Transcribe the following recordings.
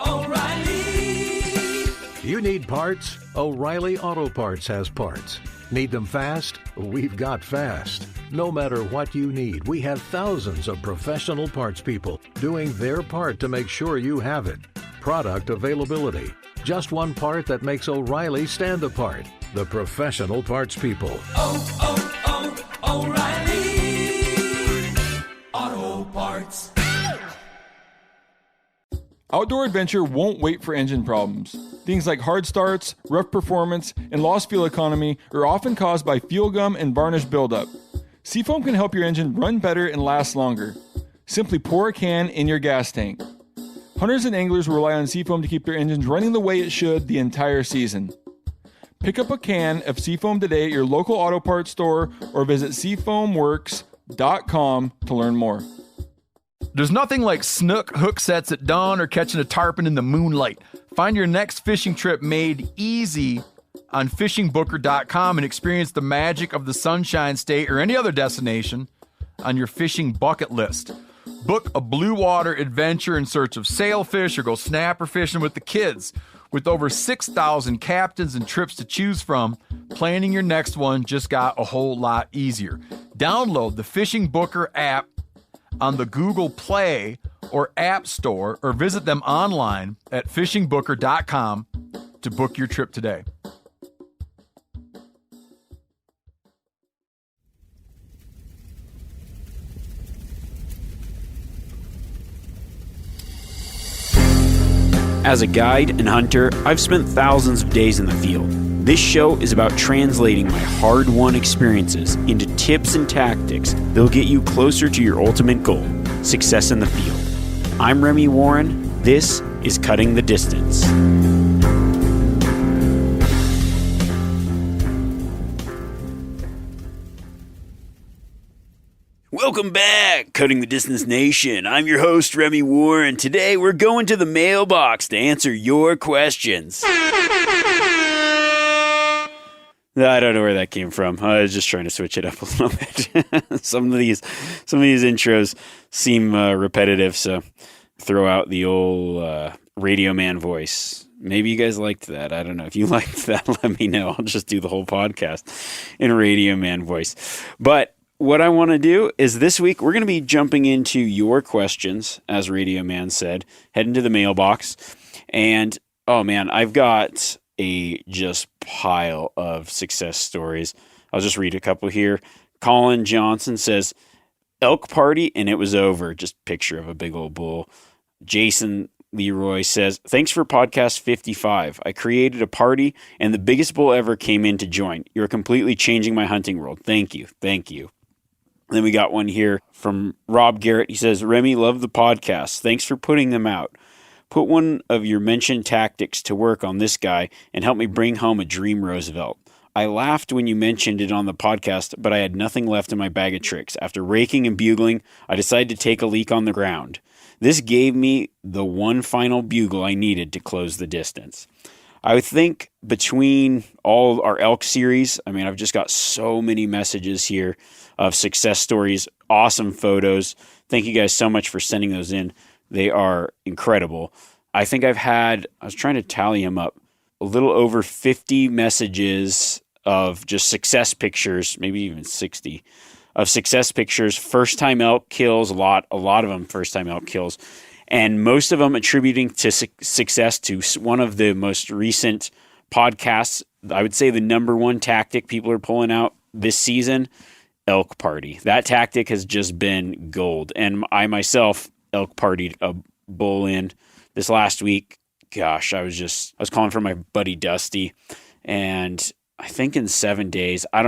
O'Reilly. You need parts? O'Reilly Auto Parts has parts. Need them fast? We've got fast. No matter what you need, we have thousands of professional parts people doing their part to make sure you have it. Product availability. Just one part that makes O'Reilly stand apart. The professional parts people. O'Reilly Auto Parts. Outdoor adventure won't wait for engine problems. Things like hard starts, rough performance, and lost fuel economy are often caused by fuel gum and varnish buildup. Seafoam can help your engine run better and last longer. Simply pour a can in your gas tank. Hunters and anglers rely on Seafoam to keep their engines running the way it should the entire season. Pick up a can of Seafoam today at your local auto parts store or visit seafoamworks.com to learn more. There's nothing like snook hook sets at dawn or catching a tarpon in the moonlight. Find your next fishing trip made easy on fishingbooker.com and experience the magic of the Sunshine State or any other destination on your fishing bucket list. Book a blue water adventure in search of sailfish or go snapper fishing with the kids. With over 6,000 captains and trips to choose from, planning your next one just got a whole lot easier. Download the Fishing Booker app on the Google Play or App Store or visit them online at fishingbooker.com to book your trip today. As a guide and hunter, I've spent thousands of days in the field. This show is about translating my hard-won experiences into tips and tactics that'll get you closer to your ultimate goal, success in the field. I'm Remy Warren. This is Cutting the Distance. Welcome back, Cutting the Distance Nation. I'm your host, Remy Warren. Today, we're going to the mailbox to answer your questions. I don't know where that came from. I was just trying to switch it up a little bit. Some of these intros seem repetitive, so throw out the old Radio Man voice. Maybe you guys liked that. I don't know. If you liked that, let me know. I'll just do the whole podcast in Radio Man voice. But what I want to do is this week we're going to be jumping into your questions, as Radio Man said, heading to the mailbox. And, oh man, I've got a just pile of success stories. I'll just read a couple here. Colin Johnson says, elk party and it was over. Just picture of a big old bull. Jason Leroy says, thanks for podcast 55. I created a party and the biggest bull ever came in to join. You're completely changing my hunting world. Thank you. Thank you. And then we got one here from Rob Garrett. He says, Remy, love the podcast. Thanks for putting them out. Put one of your mentioned tactics to work on this guy and help me bring home a dream Roosevelt. I laughed when you mentioned it on the podcast, but I had nothing left in my bag of tricks. After raking and bugling, I decided to take a leak on the ground. This gave me the one final bugle I needed to close the distance. I would think between all our elk series, I mean, I've just got so many messages here of success stories, awesome photos. Thank you guys so much for sending those in. They are incredible. I think I was trying to tally them up, a little over 50 messages of just success pictures, maybe even 60, of success pictures, first-time elk kills, a lot of them first-time elk kills, and most of them attributing to success to one of the most recent podcasts. I would say the number one tactic people are pulling out this season, elk party. That tactic has just been gold. And I myself elk partied a bull in this last week. Gosh, I was calling for my buddy Dusty, and I think in 7 days, I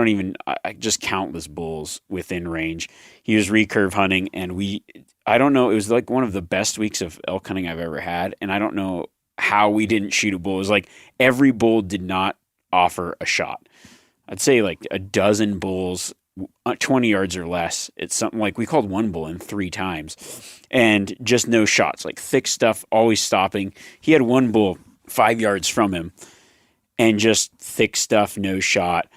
just countless bulls within range. He was recurve hunting, and I don't know, it was like one of the best weeks of elk hunting I've ever had, and I don't know how we didn't shoot a bull. It was like every bull did not offer a shot. I'd say like a dozen bulls, 20 yards or less. It's something like we called one bull in 3 times, and just no shots, like thick stuff, always stopping. He had one bull 5 yards from him, and just thick stuff, no shot.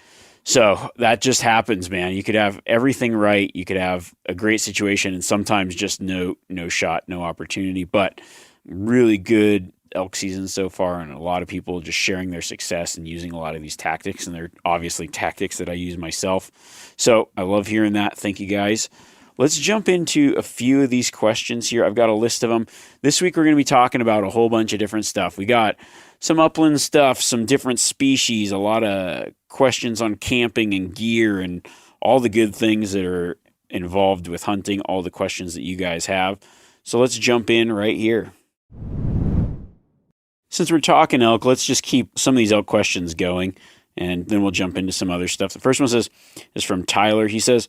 So that just happens, man. You could have everything right. You could have a great situation and sometimes just no shot, no opportunity, but really good elk season so far. And a lot of people just sharing their success and using a lot of these tactics. And they're obviously tactics that I use myself. So I love hearing that. Thank you guys. Let's jump into a few of these questions here. I've got a list of them. This week, we're going to be talking about a whole bunch of different stuff. We got some upland stuff, some different species, a lot of questions on camping and gear and all the good things that are involved with hunting, all the questions that you guys have. So let's jump in right here. Since we're talking elk, let's just keep some of these elk questions going, and then we'll jump into some other stuff. The first one is from Tyler. He says,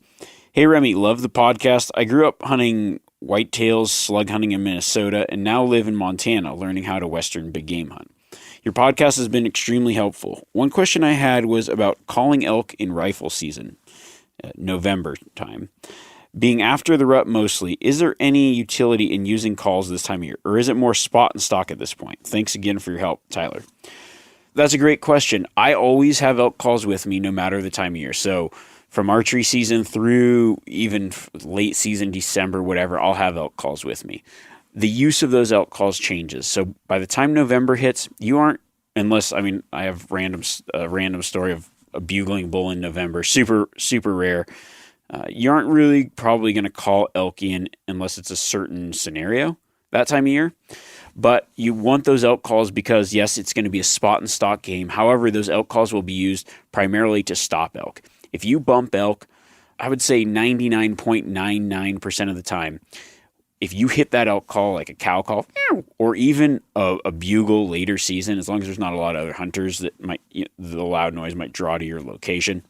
"Hey, Remy, love the podcast. I grew up hunting whitetails, slug hunting in Minnesota, and now live in Montana, learning how to Western big game hunt. Your podcast has been extremely helpful. One question I had was about calling elk in rifle season, November time. Being after the rut mostly, is there any utility in using calls this time of year, or is it more spot and stock at this point? Thanks again for your help, Tyler." That's a great question. I always have elk calls with me no matter the time of year. So from archery season through even late season, December, whatever, I'll have elk calls with me. The use of those elk calls changes. So by the time November hits, you aren't, unless, I mean, I have a random story of a bugling bull in November, super, super rare. You aren't really probably going to call elk in unless it's a certain scenario that time of year. But you want those elk calls because, yes, it's going to be a spot and stock game. However, those elk calls will be used primarily to stop elk. If you bump elk, I would say 99.99% of the time, if you hit that elk call like a cow call, or even a bugle later season, as long as there's not a lot of other hunters that might, the loud noise might draw to your location,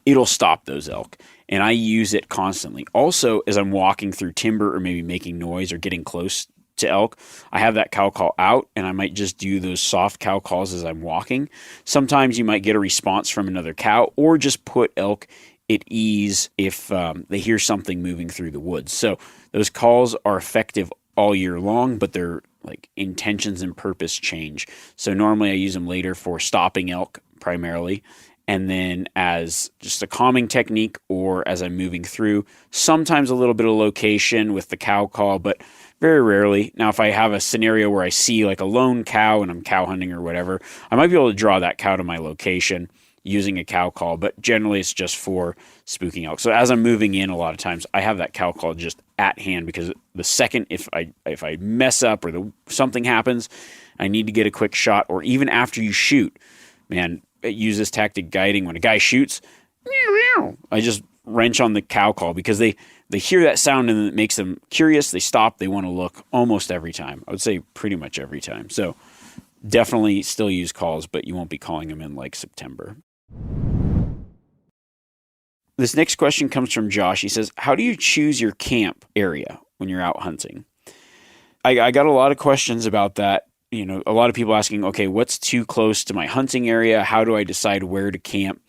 it'll stop those elk. And I use it constantly. Also, as I'm walking through timber or maybe making noise or getting close to elk, I have that cow call out, and I might just do those soft cow calls as I'm walking. Sometimes you might get a response from another cow, or just put elk at ease if they hear something moving through the woods. So those calls are effective all year long, but their like intentions and purpose change. So normally I use them later for stopping elk primarily, and then as just a calming technique or as I'm moving through. Sometimes a little bit of location with the cow call, but very rarely. Now, if I have a scenario where I see like a lone cow and I'm cow hunting or whatever, I might be able to draw that cow to my location using a cow call, but generally it's just for spooking elk. So as I'm moving in, a lot of times I have that cow call just at hand, because the second if I mess up or something happens, I need to get a quick shot. Or even after you shoot, man, use this tactic guiding. When a guy shoots, I just wrench on the cow call, because they hear that sound and it makes them curious. They stop. They want to look almost every time. I would say pretty much every time. So definitely still use calls, but you won't be calling them in like September. This next question comes from Josh. He says, "How do you choose your camp area when you're out hunting?" I got a lot of questions about that. A lot of people asking, okay, what's too close to my hunting area? How do I decide where to camp?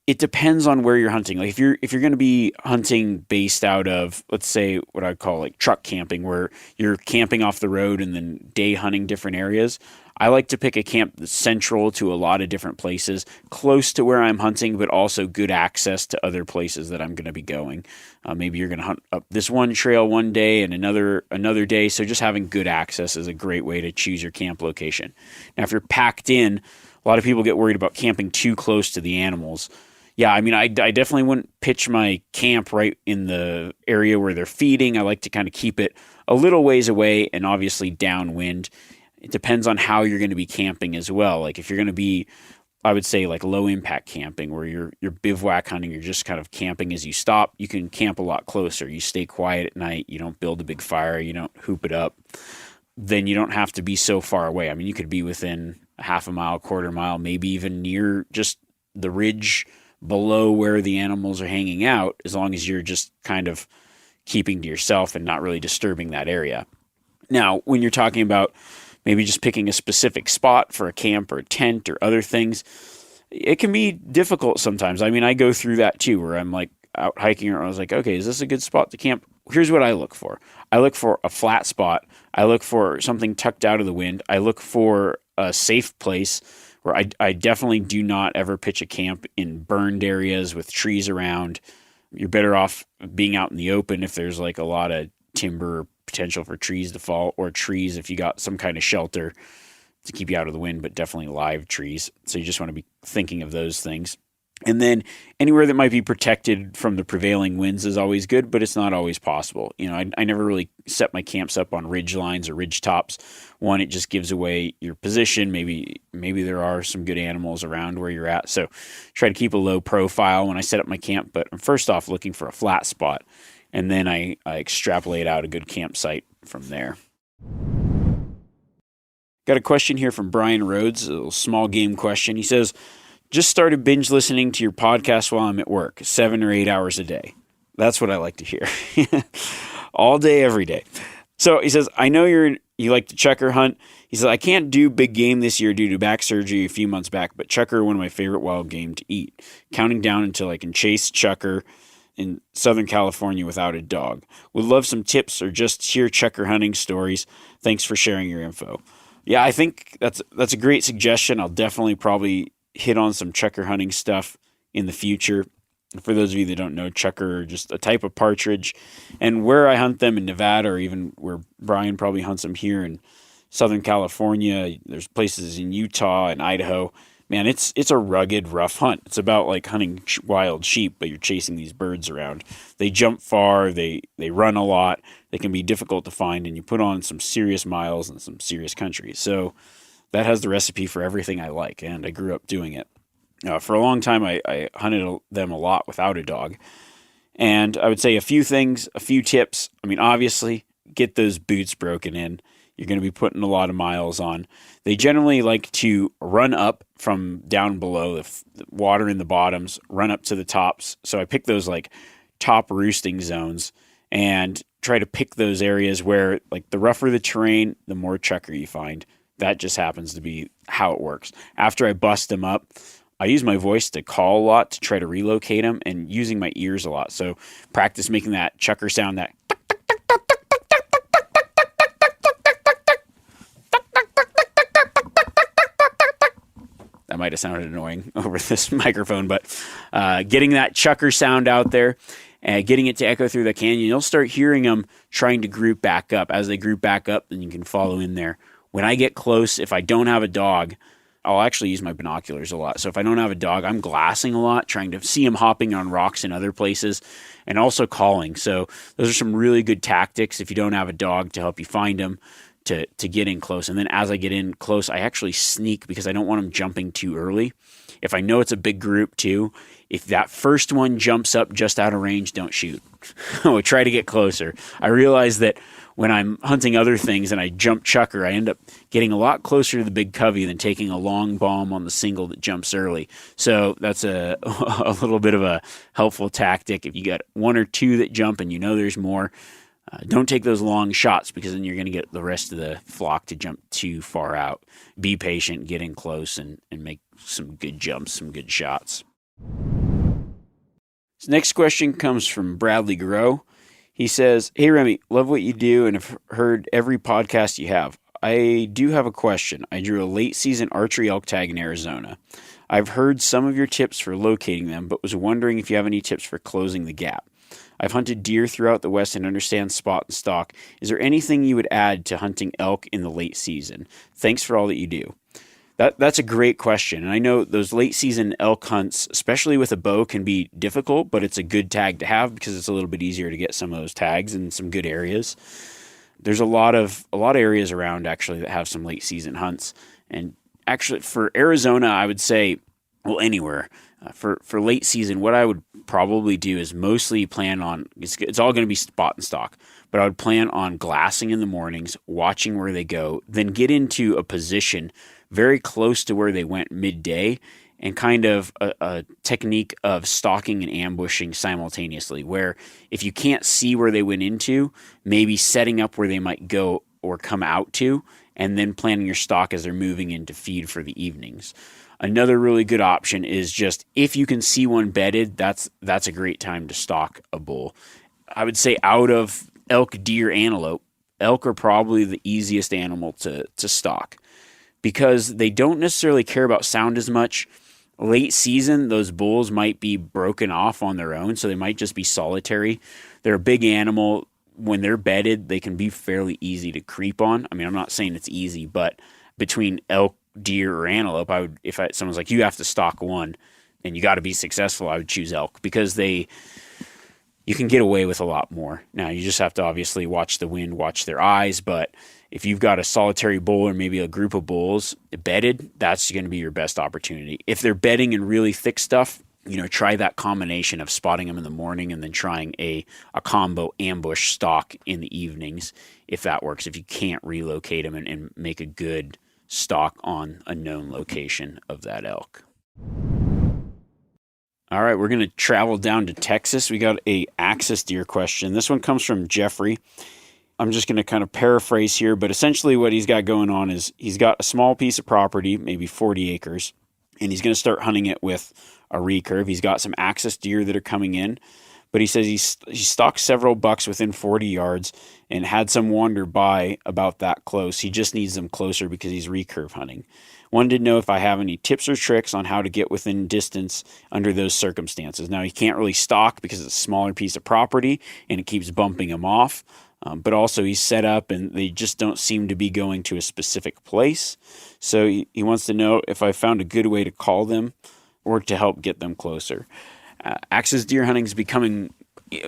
It depends on where you're hunting. Like if you're going to be hunting based out of, let's say, what I'd call like truck camping, where you're camping off the road and then day hunting different areas, I like to pick a camp that's central to a lot of different places, close to where I'm hunting, but also good access to other places that I'm going to be going. Maybe you're going to hunt up this one trail one day and another day. So just having good access is a great way to choose your camp location. Now, if you're packed in, a lot of people get worried about camping too close to the animals. Yeah, I mean, I definitely wouldn't pitch my camp right in the area where they're feeding. I like to kind of keep it a little ways away and obviously downwind. It depends on how you're going to be camping as well. Like if you're going to be, I would say like low impact camping, where you're bivouac hunting, you're just kind of camping as you stop, you can camp a lot closer. You stay quiet at night. You don't build a big fire. You don't hoop it up. Then you don't have to be so far away. I mean, you could be within a half a mile, quarter mile, maybe even near just the ridge below where the animals are hanging out, as long as you're just kind of keeping to yourself and not really disturbing that area. Now, when you're talking about maybe just picking a specific spot for a camp or a tent or other things, it can be difficult sometimes. I mean, I go through that too, where I'm like out hiking or I was like, okay, is this a good spot to camp? Here's what I look for. I look for a flat spot. I look for something tucked out of the wind. I look for a safe place where I definitely do not ever pitch a camp in burned areas with trees around. You're better off being out in the open if there's like a lot of timber potential for trees to fall, or trees if you got some kind of shelter to keep you out of the wind, but definitely live trees. So you just want to be thinking of those things. And then anywhere that might be protected from the prevailing winds is always good, but it's not always possible. I never really set my camps up on ridge lines or ridge tops. One, it just gives away your position. Maybe there are some good animals around where you're at. So try to keep a low profile when I set up my camp. But I'm first off looking for a flat spot, and then I extrapolate out a good campsite from there. Got a question here from Brian Rhodes, a little small game question. He says, just started binge listening to your podcast while I'm at work, 7 or 8 hours a day. That's what I like to hear. All day, every day. So he says, I know you like to chukar hunt. He says, I can't do big game this year due to back surgery a few months back, but chukar are one of my favorite wild game to eat. Counting down until I can chase chukar in Southern California without a dog. Would love some tips or just sheer chukar hunting stories. Thanks for sharing your info. Yeah, I think that's a great suggestion. I'll definitely probably hit on some chukar hunting stuff in the future. For those of you that don't know, chukar are just a type of partridge. And where I hunt them in Nevada, or even where Brian probably hunts them here in Southern California, there's places in Utah and Idaho. Man, it's a rugged, rough hunt. It's about like hunting wild sheep, but you're chasing these birds around. They jump far, they run a lot, they can be difficult to find, and you put on some serious miles and some serious country. So that has the recipe for everything I like, and I grew up doing it. For a long time, I hunted them a lot without a dog. And I would say a few things, a few tips. I mean, obviously, get those boots broken in. You're going to be putting a lot of miles on. They generally like to run up from down below, the water in the bottoms, run up to the tops. So I pick those like top roosting zones and try to pick those areas where, like, the rougher the terrain, the more chukar you find. That just happens to be how it works. After I bust them up, I use my voice to call a lot to try to relocate them, and using my ears a lot. So practice making that chukar sound, that that might have sounded annoying over this microphone, but getting that chukar sound out there and getting it to echo through the canyon, you'll start hearing them trying to group back up. As they group back up, then you can follow in there. When I get close, if I don't have a dog, I'll actually use my binoculars a lot. So if I don't have a dog, I'm glassing a lot, trying to see them hopping on rocks in other places, and also calling. So those are some really good tactics if you don't have a dog to help you find them, to get in close. And then as I get in close, I actually sneak because I don't want them jumping too early. If I know it's a big group too, if that first one jumps up just out of range, don't shoot. Try to get closer. I realize that when I'm hunting other things and I jump chukar, I end up getting a lot closer to the big covey than taking a long bomb on the single that jumps early. So that's a little bit of a helpful tactic. If you got one or two that jump and you know there's more, don't take those long shots, because then you're going to get the rest of the flock to jump too far out. Be patient, get in close, and make some good jumps, some good shots. This next question comes from Bradley Grow. He says, hey, Remy, love what you do and have heard every podcast you have. I do have a question. I drew a late season archery elk tag in Arizona. I've heard some of your tips for locating them, but was wondering if you have any tips for closing the gap. I've hunted deer throughout the West and understand spot and stalk. Is there anything you would add to hunting elk in the late season? Thanks for all that you do. That's a great question. And I know those late season elk hunts, especially with a bow, can be difficult, but it's a good tag to have because it's a little bit easier to get some of those tags in some good areas. There's a lot of areas around actually that have some late season hunts. And actually for Arizona, I would say, well, anywhere. For late season, what I would probably do is mostly plan on, it's all going to be spot and stalk, but I would plan on glassing in the mornings, watching where they go, then get into a position very close to where they went midday, and kind of a technique of stalking and ambushing simultaneously, where if you can't see where they went into, maybe setting up where they might go or come out to, and then planning your stalk as they're moving in to feed for the evenings. Another really good option is just, if you can see one bedded, that's a great time to stalk a bull. I would say out of elk, deer, antelope, elk are probably the easiest animal to stalk. because they don't necessarily care about sound as much. Late season, those bulls might be broken off on their own, so they might just be solitary. They're a big animal. When they're bedded, they can be fairly easy to creep on. I mean, I'm not saying it's easy, but between elk, deer, or antelope, someone's like, you have to stalk one and you got to be successful, I would choose elk, because you can get away with a lot more. Now, you just have to obviously watch the wind, watch their eyes, but if you've got a solitary bull or maybe a group of bulls bedded, that's going to be your best opportunity. If they're bedding in really thick stuff, try that combination of spotting them in the morning and then trying a combo ambush stalk in the evenings, if that works, if you can't relocate them and make a good stalk on a known location of that elk. All right, we're going to travel down to Texas. We got a axis deer question. This one comes from Jeffrey. I'm just going to kind of paraphrase here, but essentially what he's got going on is he's got a small piece of property, maybe 40 acres, and he's going to start hunting it with a recurve. He's got some axis deer that are coming in, but he says he stalked several bucks within 40 yards and had some wander by about that close. He just needs them closer because he's recurve hunting. Wanted to know if I have any tips or tricks on how to get within distance under those circumstances. Now, he can't really stalk because it's a smaller piece of property and it keeps bumping him off. But also he's set up and they just don't seem to be going to a specific place. So he wants to know if I found a good way to call them or to help get them closer. Axis deer hunting is becoming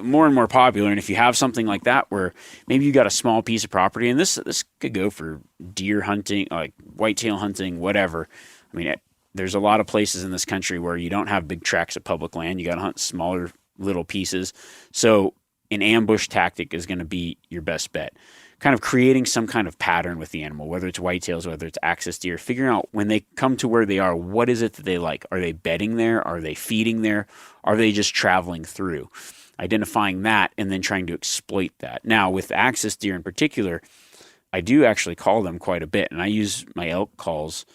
more and more popular. And if you have something like that where maybe you got a small piece of property, and this could go for deer hunting, like whitetail hunting, whatever. I mean, there's a lot of places in this country where you don't have big tracts of public land. You got to hunt smaller little pieces. So an ambush tactic is going to be your best bet. Kind of creating some kind of pattern with the animal, whether it's whitetails, whether it's axis deer, figuring out when they come to where they are, what is it that they like? Are they bedding there? Are they feeding there? Are they just traveling through? Identifying that and then trying to exploit that. Now, with axis deer in particular, I do actually call them quite a bit, and I use my elk calls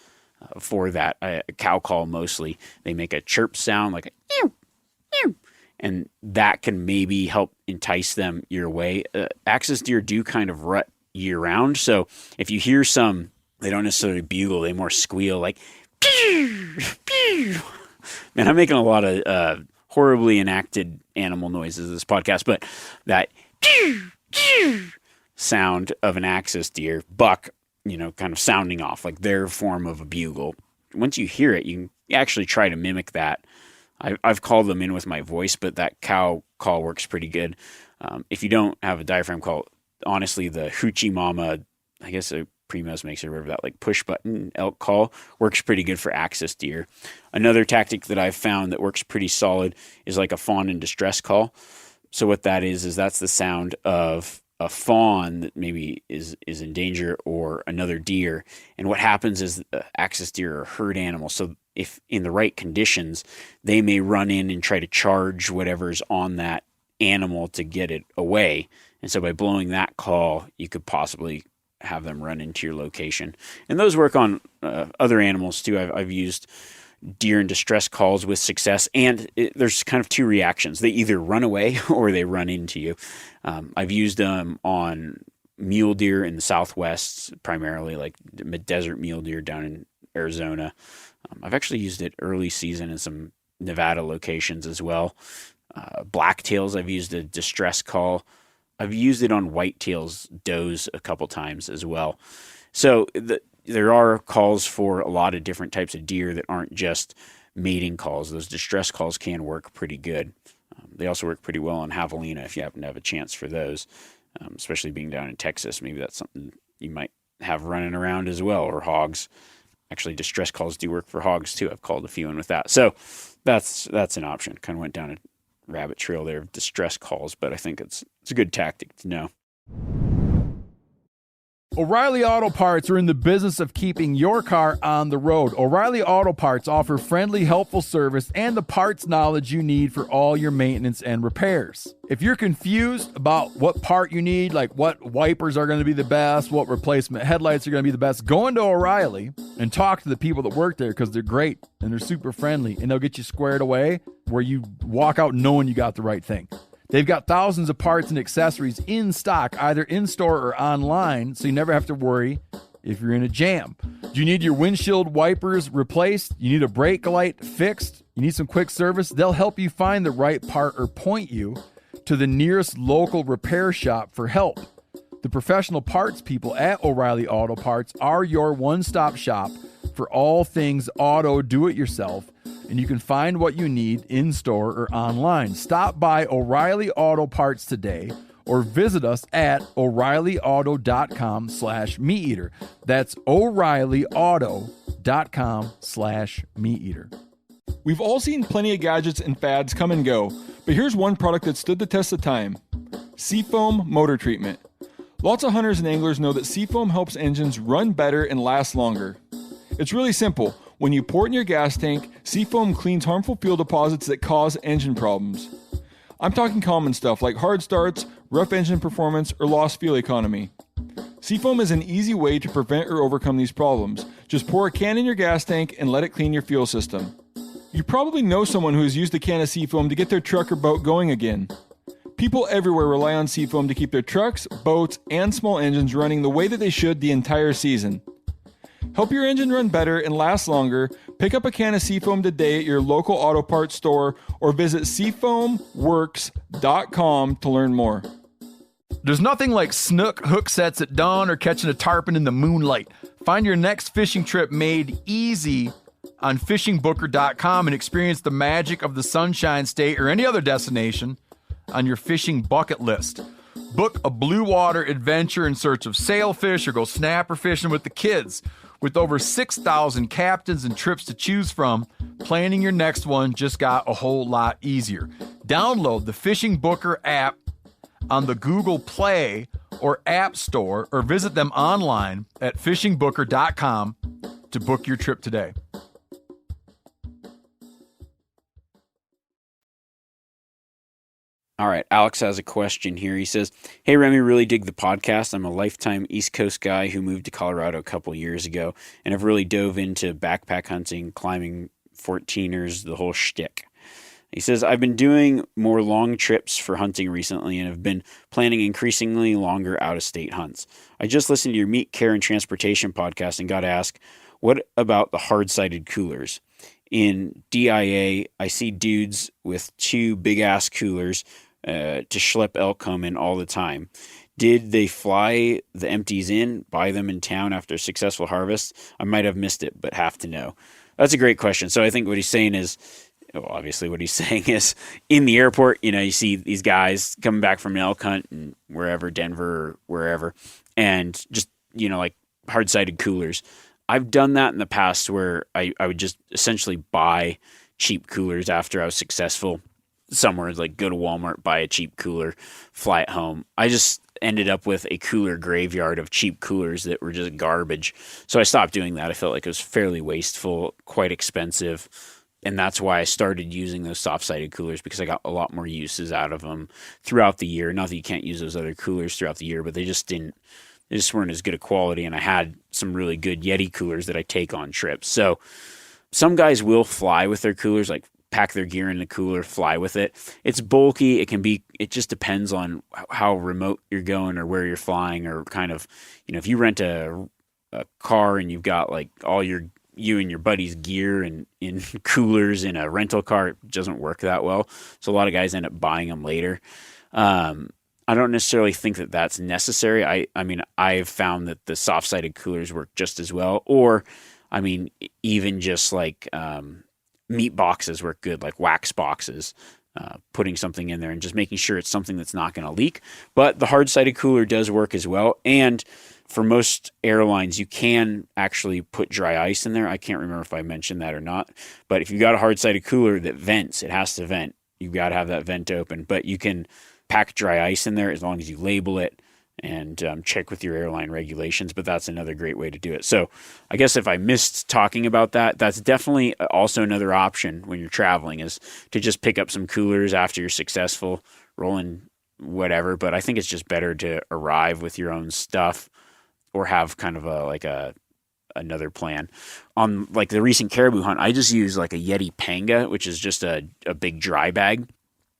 for that. A cow call mostly. They make a chirp sound like a ew, ew. And that can maybe help entice them your way. Axis deer do kind of rut year round. So if you hear some, they don't necessarily bugle, they more squeal like, pew, pew. Man, I'm making a lot of horribly enacted animal noises in this podcast, but that pew, pew sound of an axis deer, buck, kind of sounding off like their form of a bugle. Once you hear it, you can actually try to mimic that. I've called them in with my voice, but that cow call works pretty good. If you don't have a diaphragm call, honestly, the Hoochie Mama, I guess Primos makes it, whatever, that like push button elk call works pretty good for axis deer. Another tactic that I've found that works pretty solid is like a fawn in distress call. So what that is that's the sound of a fawn that maybe is in danger or another deer. And what happens is axis deer are herd animals. So if in the right conditions, they may run in and try to charge whatever's on that animal to get it away. And so by blowing that call, you could possibly have them run into your location. And those work on other animals too. I've used deer in distress calls with success, and there's kind of two reactions. They either run away or they run into you. I've used them on mule deer in the Southwest, primarily like desert mule deer down in Arizona. I've actually used it early season in some Nevada locations as well. Blacktails, I've used a distress call. I've used it on whitetails, does a couple times as well. So there are calls for a lot of different types of deer that aren't just mating calls. Those distress calls can work pretty good. They also work pretty well on javelina if you happen to have a chance for those, especially being down in Texas. Maybe that's something you might have running around as well, or hogs. Actually, distress calls do work for hogs too. I've called a few in with that. So that's an option. Kind of went down a rabbit trail there of distress calls, but I think it's a good tactic to know. O'Reilly Auto Parts are in the business of keeping your car on the road. O'Reilly Auto Parts offer friendly, helpful service and the parts knowledge you need for all your maintenance and repairs. If you're confused about what part you need, like what wipers are going to be the best, what replacement headlights are going to be the best, go into O'Reilly and talk to the people that work there, because they're great and they're super friendly, and they'll get you squared away where you walk out knowing you got the right thing. They've got thousands of parts and accessories in stock, either in-store or online, so you never have to worry if you're in a jam. Do you need your windshield wipers replaced? You need a brake light fixed? You need some quick service? They'll help you find the right part or point you to the nearest local repair shop for help. The professional parts people at O'Reilly Auto Parts are your one-stop shop for all things auto do-it-yourself, and you can find what you need in-store or online. Stop by O'Reilly Auto Parts today or visit us at O'ReillyAuto.com/MeatEater. That's O'ReillyAuto.com/MeatEater. We've all seen plenty of gadgets and fads come and go, but here's one product that stood the test of time: Seafoam Motor Treatment. Lots of hunters and anglers know that Seafoam helps engines run better and last longer. It's really simple. When you pour it in your gas tank, Seafoam cleans harmful fuel deposits that cause engine problems. I'm talking common stuff like hard starts, rough engine performance, or lost fuel economy. Seafoam is an easy way to prevent or overcome these problems. Just pour a can in your gas tank and let it clean your fuel system. You probably know someone who has used a can of Seafoam to get their truck or boat going again. People everywhere rely on Seafoam to keep their trucks, boats, and small engines running the way that they should the entire season. Help your engine run better and last longer. Pick up a can of Seafoam today at your local auto parts store or visit seafoamworks.com to learn more. There's nothing like snook hook sets at dawn or catching a tarpon in the moonlight. Find your next fishing trip made easy on fishingbooker.com and experience the magic of the Sunshine State or any other destination on your fishing bucket list. Book a blue water adventure in search of sailfish or go snapper fishing with the kids. With over 6,000 captains and trips to choose from, planning your next one just got a whole lot easier. Download the Fishing Booker app on the Google Play or App Store or visit them online at fishingbooker.com to book your trip today. All right, Alex has a question here. He says, "Hey, Remy, really dig the podcast. I'm a lifetime East Coast guy who moved to Colorado a couple years ago, and I've really dove into backpack hunting, climbing 14ers, the whole shtick." He says, "I've been doing more long trips for hunting recently and have been planning increasingly longer out-of-state hunts. I just listened to your Meat Care and Transportation podcast and got to ask, what about the hard-sided coolers? In DIA, I see dudes with two big-ass coolers to schlep elk home in all the time. Did they fly the empties in, buy them in town after a successful harvest? I might have missed it, but have to know." That's a great question. So I think what he's saying is, well, obviously what he's saying is in the airport, you see these guys coming back from an elk hunt and wherever, Denver or wherever, and just, like hard-sided coolers. I've done that in the past where I would just essentially buy cheap coolers after I was successful somewhere, like go to Walmart, buy a cheap cooler, fly it home. I just ended up with a cooler graveyard of cheap coolers that were just garbage. So I stopped doing that. I felt like it was fairly wasteful, quite expensive. And that's why I started using those soft-sided coolers, because I got a lot more uses out of them throughout the year. Not that you can't use those other coolers throughout the year, but they just weren't as good a quality. And I had some really good Yeti coolers that I take on trips. So some guys will fly with their coolers, like pack their gear in the cooler, fly with it. It's bulky. It just depends on how remote you're going or where you're flying, or kind of, if you rent a car and you've got like all you and your buddy's gear and in coolers in a rental car, it doesn't work that well. So a lot of guys end up buying them later. I don't necessarily think that that's necessary. I mean, I've found that the soft-sided coolers work just as well. Or, even just like meat boxes work good, like wax boxes, putting something in there and just making sure it's something that's not going to leak. But the hard-sided cooler does work as well. And for most airlines, you can actually put dry ice in there. I can't remember if I mentioned that or not. But if you got a hard-sided cooler that vents, it has to vent. You've got to have that vent open. But you can pack dry ice in there as long as you label it and check with your airline regulations. But that's another great way to do it. So I guess if I missed talking about that, that's definitely also another option when you're traveling, is to just pick up some coolers after you're successful, rolling whatever. But I think it's just better to arrive with your own stuff, or have kind of another plan. On like the recent caribou hunt, I just used like a Yeti Panga, which is just a big dry bag.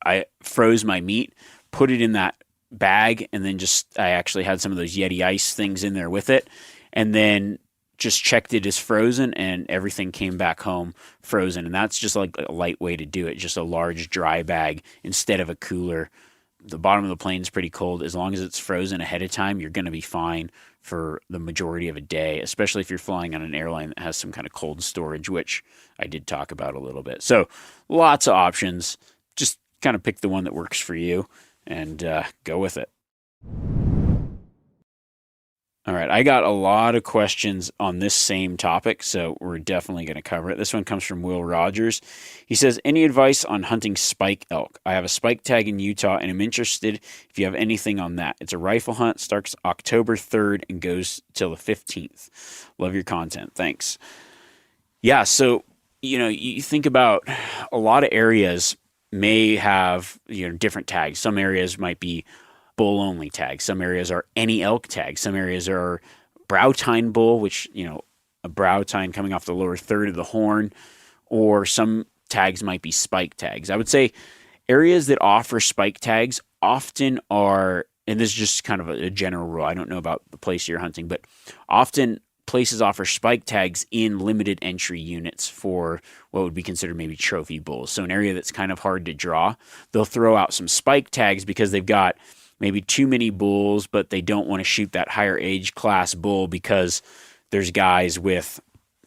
I froze my meat, put it in that bag, and then I actually had some of those Yeti ice things in there with it. and then just checked it as frozen, and everything came back home frozen. And that's just like a light way to do it, just a large dry bag instead of a cooler. The bottom of the plane is pretty cold. As long as it's frozen ahead of time, you're going to be fine for the majority of a day, especially if you're flying on an airline that has some kind of cold storage, which I did talk about a little bit. So lots of options. Just kind of pick the one that works for you and go with it. All right, I got a lot of questions on this same topic, so we're definitely going to cover it. This one comes from Will Rogers. He says, any advice on hunting spike elk? I have a spike tag in Utah, and I'm interested if you have anything on that. It's a rifle hunt, starts October 3rd and goes till the 15th. Love your content. Thanks. Yeah, so, you think about a lot of areas may have, different tags. Some areas might be bull only tags. Some areas are any elk tags. Some areas are brow tine bull, which, a brow tine coming off the lower third of the horn, or some tags might be spike tags. I would say areas that offer spike tags often are, and this is just kind of a general rule, I don't know about the place you're hunting, but often places offer spike tags in limited entry units for what would be considered maybe trophy bulls. So an area that's kind of hard to draw, they'll throw out some spike tags because they've got maybe too many bulls, but they don't want to shoot that higher age class bull because there's guys with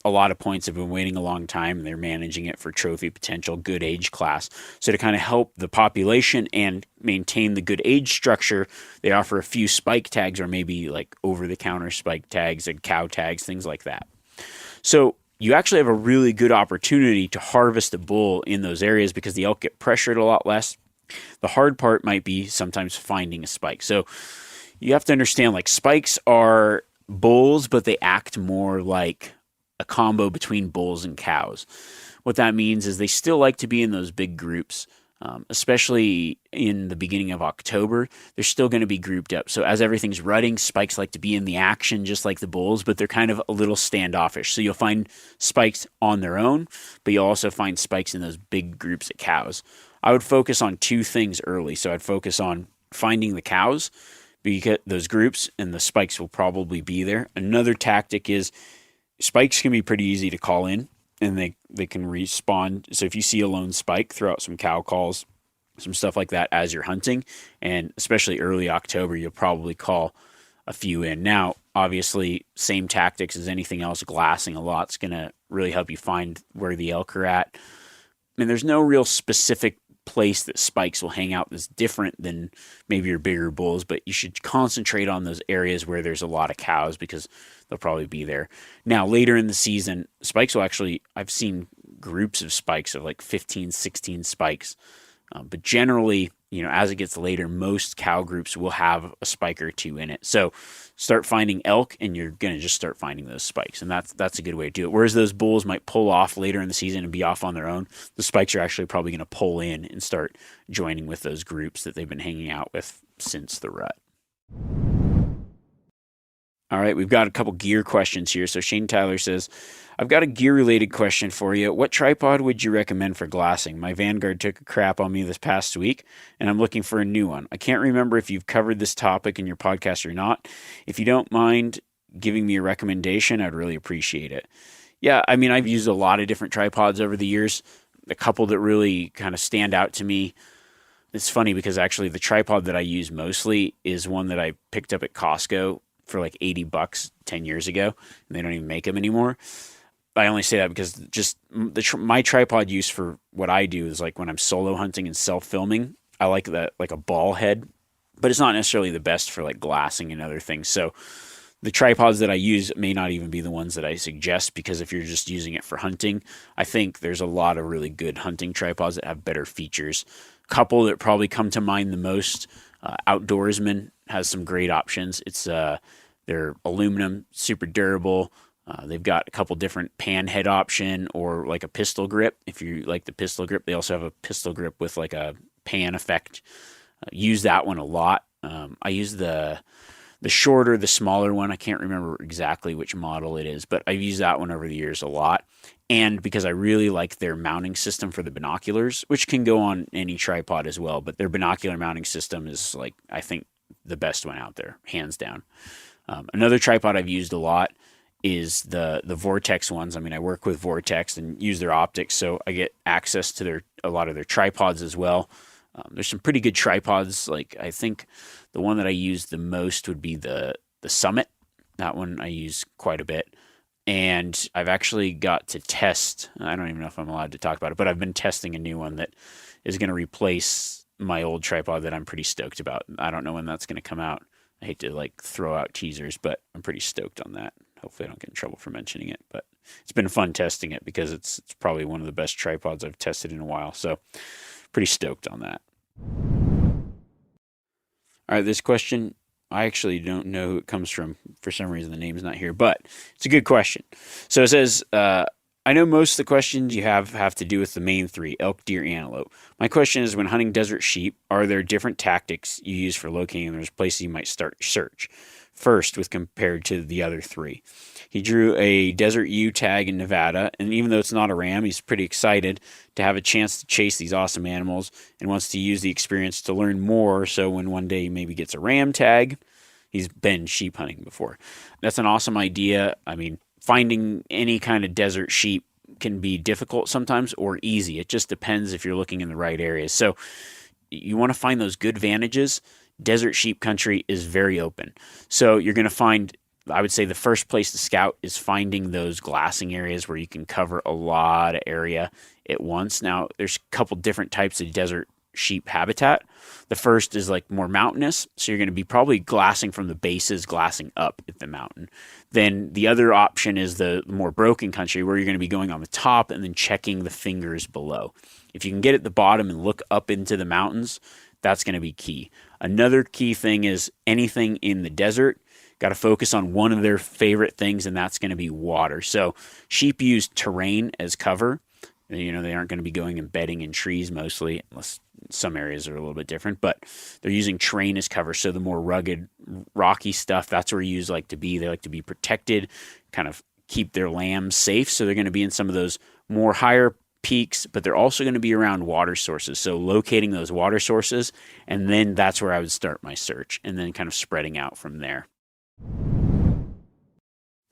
a lot of points have been waiting a long time and they're managing it for trophy potential, good age class. So to kind of help the population and maintain the good age structure, they offer a few spike tags or maybe like over-the-counter spike tags and cow tags, things like that. So you actually have a really good opportunity to harvest a bull in those areas because the elk get pressured a lot less. The hard part might be sometimes finding a spike. So you have to understand, like, spikes are bulls, but they act more like a combo between bulls and cows. What that means is they still like to be in those big groups, especially in the beginning of October. They're still going to be grouped up. So as everything's rutting, spikes like to be in the action just like the bulls, but they're kind of a little standoffish. So you'll find spikes on their own, but you'll also find spikes in those big groups of cows. I would focus on two things early. So I'd focus on finding the cows, because those groups, and the spikes will probably be there. Another tactic is spikes can be pretty easy to call in, and they can respawn. So if you see a lone spike, throw out some cow calls, some stuff like that as you're hunting. And especially early October, you'll probably call a few in. Now, obviously, same tactics as anything else. Glassing a lot is going to really help you find where the elk are at. I mean, there's no real specific place that spikes will hang out that's different than maybe your bigger bulls, but you should concentrate on those areas where there's a lot of cows because they'll probably be there. Now, later in the season, spikes will actually, I've seen groups of spikes of like 15, 16 spikes, but generally, as it gets later, most cow groups will have a spike or two in it. So start finding elk and you're going to just start finding those spikes. And that's a good way to do it. Whereas those bulls might pull off later in the season and be off on their own, the spikes are actually probably going to pull in and start joining with those groups that they've been hanging out with since the rut. All right, we've got a couple gear questions here. So Shane Tyler says, I've got a gear-related question for you. What tripod would you recommend for glassing? My Vanguard took a crap on me this past week, and I'm looking for a new one. I can't remember if you've covered this topic in your podcast or not. If you don't mind giving me a recommendation, I'd really appreciate it. Yeah, I mean, I've used a lot of different tripods over the years. A couple that really kind of stand out to me. It's funny because actually the tripod that I use mostly is one that I picked up at Costco for like $80 10 years ago, and they don't even make them anymore. I only say that because just my tripod use for what I do is like when I'm solo hunting and self-filming, I like that, like a ball head, but it's not necessarily the best for like glassing and other things. So the tripods that I use may not even be the ones that I suggest, because if you're just using it for hunting, I think there's a lot of really good hunting tripods that have better features. A couple that probably come to mind the most, Outdoorsman has some great options. It's they're aluminum, super durable. They've got a couple different pan head option or like a pistol grip. If you like the pistol grip, they also have a pistol grip with like a pan effect. Use that one a lot. I use the shorter, the smaller one. I can't remember exactly which model it is, but I've used that one over the years a lot. And because I really like their mounting system for the binoculars, which can go on any tripod as well, but their binocular mounting system is like, I think, the best one out there, hands down. Another tripod I've used a lot is the Vortex ones. I mean, I work with Vortex and use their optics, so I get access to a lot of their tripods as well. There's some pretty good tripods. Like, I think the one that I use the most would be the Summit. That one I use quite a bit. And I've actually got to test, I don't even know if I'm allowed to talk about it, but I've been testing a new one that is going to replace my old tripod that I'm pretty stoked about. I don't know when that's going to come out. I hate to throw out teasers, but I'm pretty stoked on that. Hopefully I don't get in trouble for mentioning it, but it's been fun testing it because it's probably one of the best tripods I've tested in a while. So pretty stoked on that. All right, this question, I actually don't know who it comes from. For some reason, the name's not here, but it's a good question. So it says, I know most of the questions you have to do with the main three, elk, deer, antelope. My question is, when hunting desert sheep, are there different tactics you use for locating them? There's places you might start your search first with compared to the other three. He drew a Desert U tag in Nevada, and even though it's not a ram, he's pretty excited to have a chance to chase these awesome animals and wants to use the experience to learn more, so when one day he maybe gets a ram tag, he's been sheep hunting before. That's an awesome idea. I mean, finding any kind of desert sheep can be difficult sometimes or easy. It just depends if you're looking in the right areas. So you want to find those good vantages. Desert sheep country is very open. So you're going to find, I would say the first place to scout is finding those glassing areas where you can cover a lot of area at once. Now, there's a couple different types of desert sheep habitat. The first is more mountainous, so you're going to be probably glassing from the bases, glassing up at the mountain. Then the other option is the more broken country, where you're going to be going on the top and then checking the fingers below. If you can get at the bottom and look up into the mountains, that's going to be key. Another key thing is anything in the desert, got to focus on one of their favorite things, and that's going to be water. So sheep use terrain as cover. They aren't going to be going and bedding in trees mostly, unless some areas are a little bit different, but they're using terrain as cover. So the more rugged, rocky stuff, that's where ewes like to be. They like to be protected, kind of keep their lambs safe. So they're going to be in some of those more higher peaks, but they're also going to be around water sources. So locating those water sources, and then that's where I would start my search, and then kind of spreading out from there.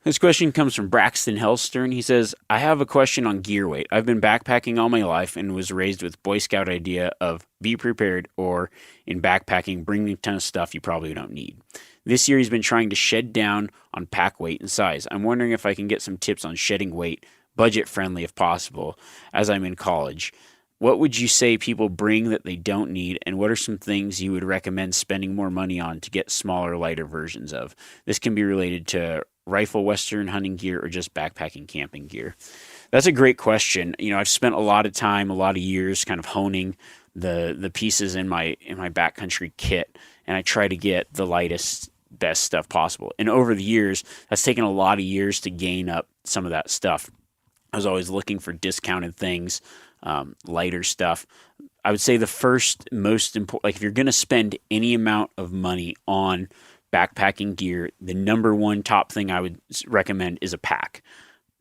This question comes from Braxton Hellstern. He says, I have a question on gear weight. I've been backpacking all my life and was raised with Boy Scout idea of be prepared, or in backpacking, bring a ton of stuff you probably don't need. This year he's been trying to shed down on pack weight and size. I'm wondering if I can get some tips on shedding weight, budget friendly if possible, as I'm in college. What would you say people bring that they don't need, and what are some things you would recommend spending more money on to get smaller, lighter versions of? This can be related to rifle, Western hunting gear, or just backpacking camping gear. That's a great question. I've spent a lot of time, a lot of years kind of honing the pieces in my backcountry kit, and I try to get the lightest, best stuff possible. And over the years, that's taken a lot of years to gain up some of that stuff. I was always looking for discounted things, lighter stuff. I would say the first most important, if you're going to spend any amount of money on backpacking gear, the number one top thing I would recommend is a pack.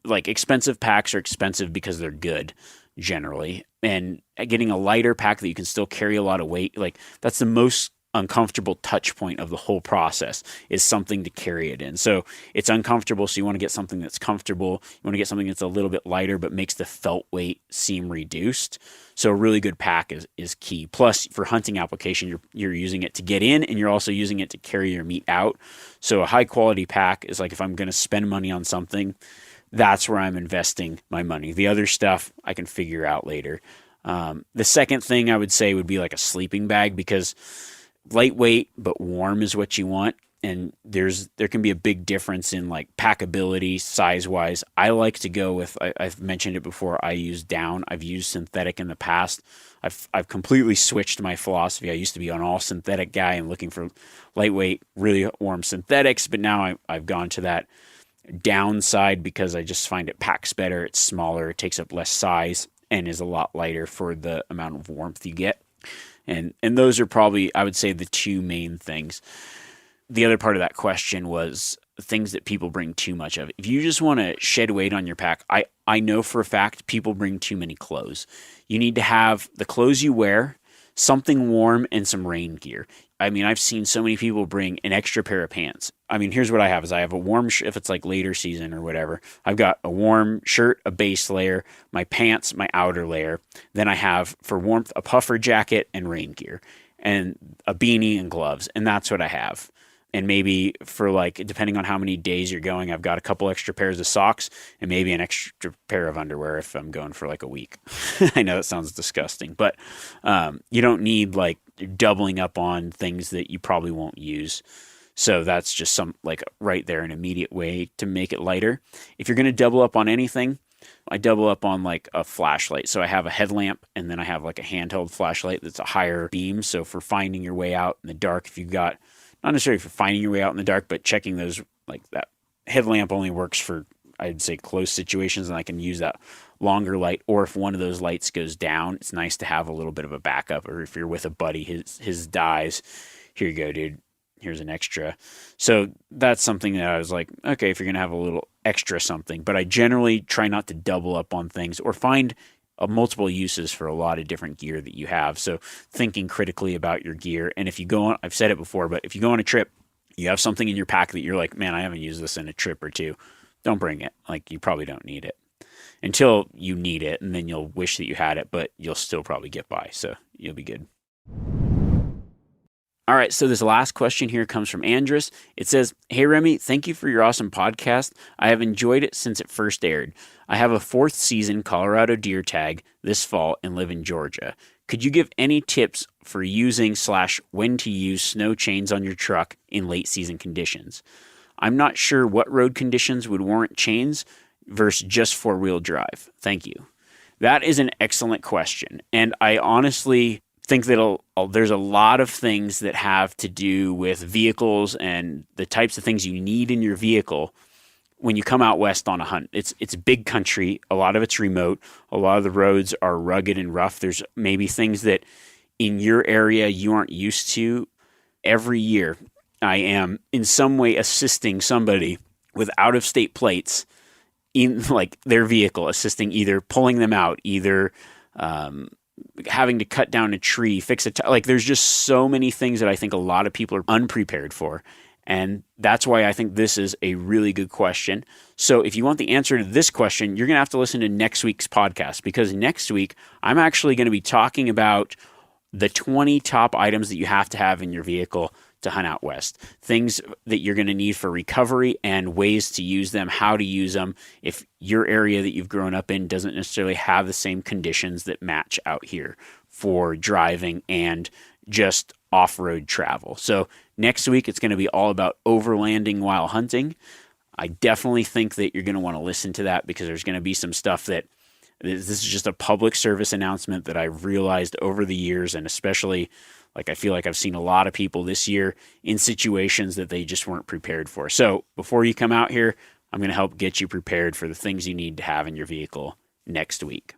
Expensive packs are expensive because they're good generally, and getting a lighter pack that you can still carry a lot of weight, that's the most uncomfortable touch point of the whole process, is something to carry it in. So it's uncomfortable, so you want to get something that's comfortable. You want to get something that's a little bit lighter but makes the felt weight seem reduced. So a really good pack is key. Plus, for hunting application, you're using it to get in, and you're also using it to carry your meat out. So a high quality pack is if I'm going to spend money on something, that's where I'm investing my money. The other stuff I can figure out later. The second thing I would say would be a sleeping bag, because lightweight but warm is what you want, and there can be a big difference in packability size wise. I like to go with, I've mentioned it before, I use down. I've used synthetic in the past. I've completely switched my philosophy. I used to be an all synthetic guy and looking for lightweight, really warm synthetics, but now I've gone to that downside because I just find it packs better. It's smaller, it takes up less size, and is a lot lighter for the amount of warmth you get. And those are probably, I would say, the two main things. The other part of that question was things that people bring too much of. If you just want to shed weight on your pack, I know for a fact people bring too many clothes. You need to have the clothes you wear, something warm, and some rain gear. I mean, I've seen so many people bring an extra pair of pants. I mean, here's what I have is I have a warm if it's like later season or whatever, I've got a warm shirt, a base layer, my pants, my outer layer. Then I have for warmth, a puffer jacket and rain gear and a beanie and gloves. And that's what I have. And maybe for like, depending on how many days you're going, I've got a couple extra pairs of socks and maybe an extra pair of underwear if I'm going for like a week. I know it sounds disgusting, but you don't need like doubling up on things that you probably won't use. So that's just some like right there, an immediate way to make it lighter. If you're going to double up on anything, I double up on like a flashlight. So I have a headlamp and then I have like a handheld flashlight that's a higher beam. So for finding your way out in the dark, if you've got, not necessarily for finding your way out in the dark, but checking those, like that headlamp only works for, I'd say, close situations, and I can use that longer light. Or if one of those lights goes down, it's nice to have a little bit of a backup. Or if you're with a buddy, his dies, here you go, dude. Here's an extra. So that's something that I was like, okay, if you're going to have a little extra something. But I generally try not to double up on things or find multiple uses for a lot of different gear that you have. So thinking critically about your gear. And if you go on, I've said it before, but if you go on a trip, you have something in your pack that you're like, man, I haven't used this in a trip or two. Don't bring it. Like, you probably don't need it until you need it. And then you'll wish that you had it, but you'll still probably get by. So you'll be good. All right, so this last question here comes from Andrus. It says, hey, Remy, thank you for your awesome podcast. I have enjoyed it since it first aired. I have a 4th season Colorado deer tag this fall and live in Georgia. Could you give any tips for using / when to use snow chains on your truck in late season conditions? I'm not sure what road conditions would warrant chains versus just 4-wheel drive. Thank you. That is an excellent question, and I honestly think that there's a lot of things that have to do with vehicles and the types of things you need in your vehicle when you come out west on a hunt. It's big country. A lot of it's remote. A lot of the roads are rugged and rough. There's maybe things that in your area you aren't used to. Every year I am in some way assisting somebody with out-of-state plates in like their vehicle, assisting either pulling them out, either having to cut down a tree, fix a like there's just so many things that I think a lot of people are unprepared for. And that's why I think this is a really good question. So if you want the answer to this question, you're going to have to listen to next week's podcast, because next week I'm actually going to be talking about the 20 top items that you have to have in your vehicle to hunt out west. Things that you're going to need for recovery and ways to use them, how to use them if your area that you've grown up in doesn't necessarily have the same conditions that match out here for driving and just off-road travel. So next week it's going to be all about overlanding while hunting. I definitely think that you're going to want to listen to that, because there's going to be some stuff that this is just a public service announcement that I've realized over the years, and especially like I feel like I've seen a lot of people this year in situations that they just weren't prepared for. So before you come out here, I'm going to help get you prepared for the things you need to have in your vehicle next week.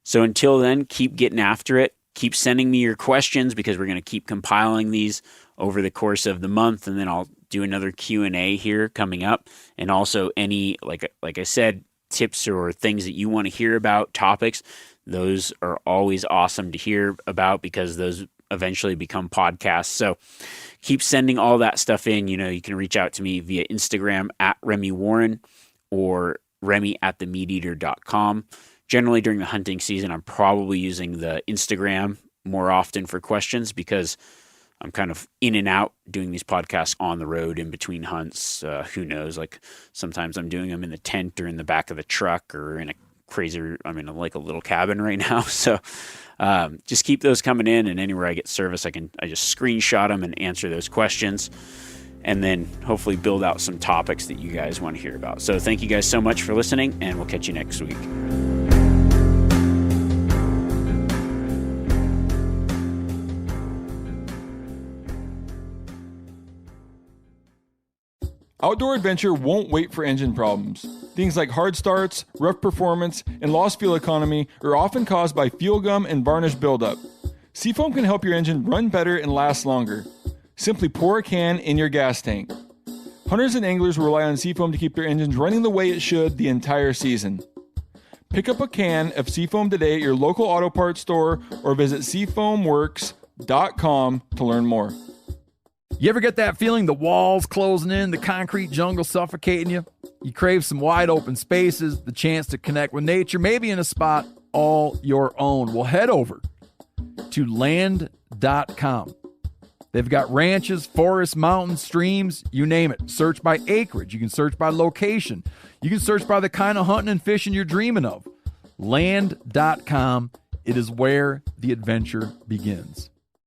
So until then, keep getting after it. Keep sending me your questions, because we're going to keep compiling these over the course of the month, and then I'll do another Q&A here coming up. And also any, like I said, tips or things that you want to hear about, topics, those are always awesome to hear about, because those eventually become podcasts. So keep sending all that stuff in. You know, you can reach out to me via Instagram at Remy Warren or Remy@themeateater.com. Generally during the hunting season, I'm probably using the Instagram more often for questions, because I'm kind of in and out doing these podcasts on the road in between hunts. Who knows? Like sometimes I'm doing them in the tent or in the back of the truck or in I'm in like a little cabin right now. So just keep those coming in, and anywhere I get service, I just screenshot them and answer those questions, and then hopefully build out some topics that you guys want to hear about. So thank you guys so much for listening, and we'll catch you next week. Outdoor adventure won't wait for engine problems. Things like hard starts, rough performance, and lost fuel economy are often caused by fuel gum and varnish buildup. Seafoam can help your engine run better and last longer. Simply pour a can in your gas tank. Hunters and anglers rely on Seafoam to keep their engines running the way it should the entire season. Pick up a can of Seafoam today at your local auto parts store or visit seafoamworks.com to learn more. You ever get that feeling the walls closing in, the concrete jungle suffocating you? You crave some wide open spaces, the chance to connect with nature, maybe in a spot all your own. Well, head over to land.com. They've got ranches, forests, mountains, streams, you name it. Search by acreage. You can search by location. You can search by the kind of hunting and fishing you're dreaming of. Land.com. It is where the adventure begins.